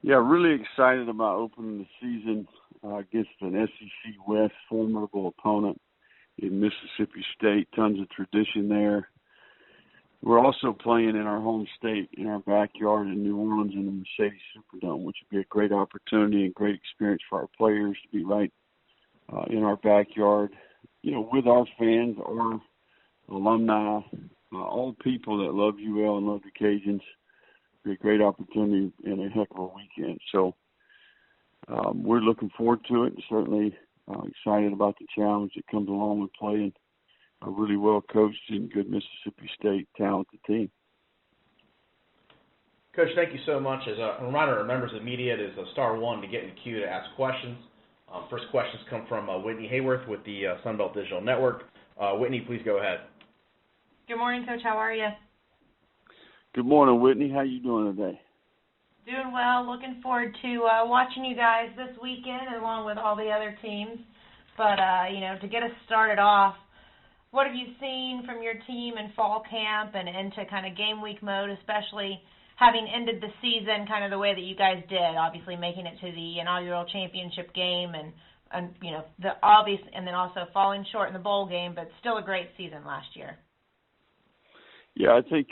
Yeah, really excited about opening the season against an SEC West formidable opponent in Mississippi State. Tons of tradition there. We're also playing in our home state, in our backyard in New Orleans in the Mercedes Superdome, which would be a great opportunity and great experience for our players to be right in our backyard, with our fans, our alumni, all people that love UL and love the Cajuns. Be a great opportunity and a heck of a weekend. So we're looking forward to it, and certainly excited about the challenge that comes along with playing a really well-coached and good Mississippi State talented team. Coach, thank you so much. As a reminder to members of the media, it is *1 to get in the queue to ask questions. First questions come from Whitney Hayworth with the Sunbelt Digital Network. Whitney, please go ahead. Good morning, Coach. How are you? Good morning, Whitney. How you doing today? Doing well. Looking forward to watching you guys this weekend along with all the other teams. But, to get us started off, what have you seen from your team in fall camp and into kind of game week mode, especially having ended the season kind of the way that you guys did, obviously making it to the inaugural championship game and the obvious, and then also falling short in the bowl game, but still a great season last year? Yeah, I think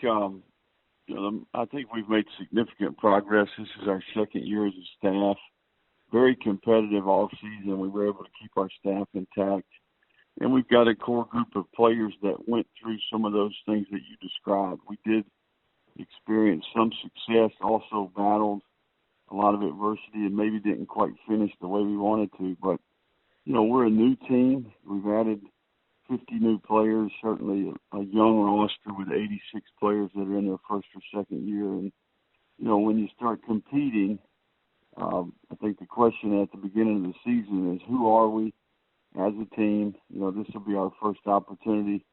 we've made significant progress. This is our second year as a staff. Very competitive all season. We were able to keep our staff intact. And we've got a core group of players that went through some of those things that you described. We did experience some success, also battled a lot of adversity and maybe didn't quite finish the way we wanted to. But, we're a new team. We've added 50 new players, certainly a young roster with 86 players that are in their first or second year. And, when you start competing, I think the question at the beginning of the season is, who are we as a team? This will be our first opportunity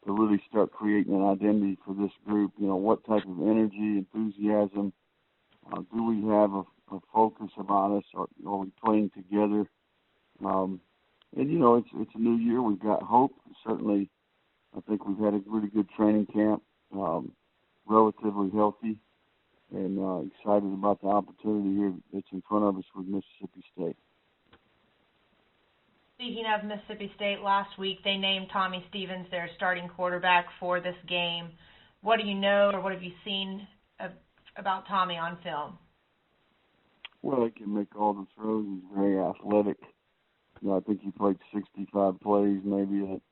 to really start creating an identity for this group. What type of energy, enthusiasm, do we have a focus about us? Are we playing together? It's a new year. We've got hope. Certainly, I think we've had a really good training camp, relatively healthy, and excited about the opportunity here that's in front of us with Mississippi State. Speaking of Mississippi State, last week they named Tommy Stevens their starting quarterback for this game. What do you know, or what have you seen about Tommy on film? Well, he can make all the throws. He's very athletic. I think he played 65 plays maybe at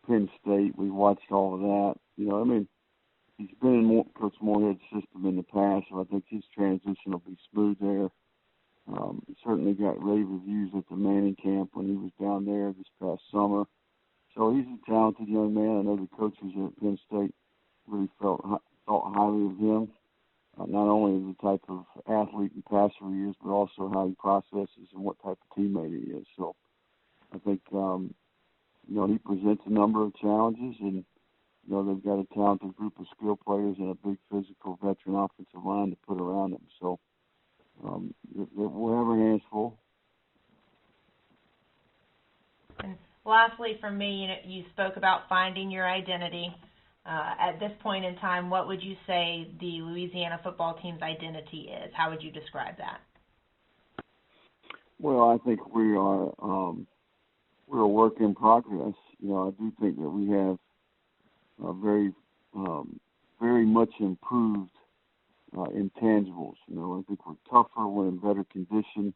Penn State. We watched all of that. He's been in Coach Moorhead's system in the past, so I think his transition will be smooth there. He certainly got rave reviews at the Manning camp when he was down there this past summer. So he's a talented young man. I know the coaches at Penn State really thought highly of him, not only as the type of athlete and passer he is, but also how he processes and what type of teammate he is. So I think, he presents a number of challenges, and, they've got a talented group of skill players and a big physical veteran offensive line to put around him. So we'll have our hands full. And lastly, for me, you spoke about finding your identity. At this point in time, what would you say the Louisiana football team's identity is? How would you describe that? Well, I think we're a work in progress. I do think that we have very much improved intangibles. I think we're tougher, we're in better condition,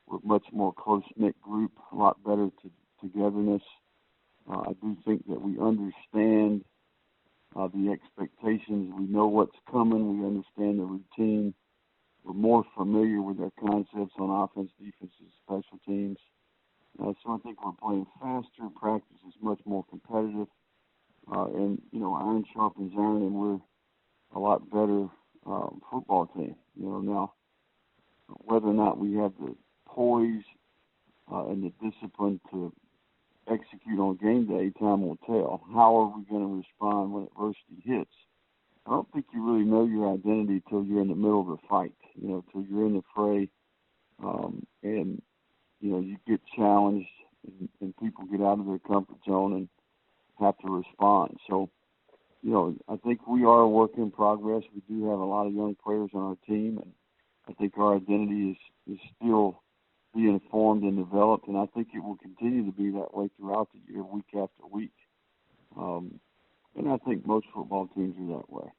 we're a much more close-knit group, a lot better togetherness. I do think that we understand the expectations. We know what's coming. We understand the routine. We're more familiar with our concepts on offense, defense, and special teams. So I think we're playing faster. Practice is much more competitive. And, iron sharpens iron, and we're a lot better football team. Now, whether or not we have the poise and the discipline to execute on game day, time will tell. How are we going to respond when adversity hits? I don't think you really know your identity till you're in the middle of the fight, till you're in the fray, and, you get challenged and people get out of their comfort zone and have to respond. So, I think we are a work in progress. We do have a lot of young players on our team, and I think our identity is still being formed and developed, and I think it will continue to be that way throughout the year, week after week. And I think most football teams are that way.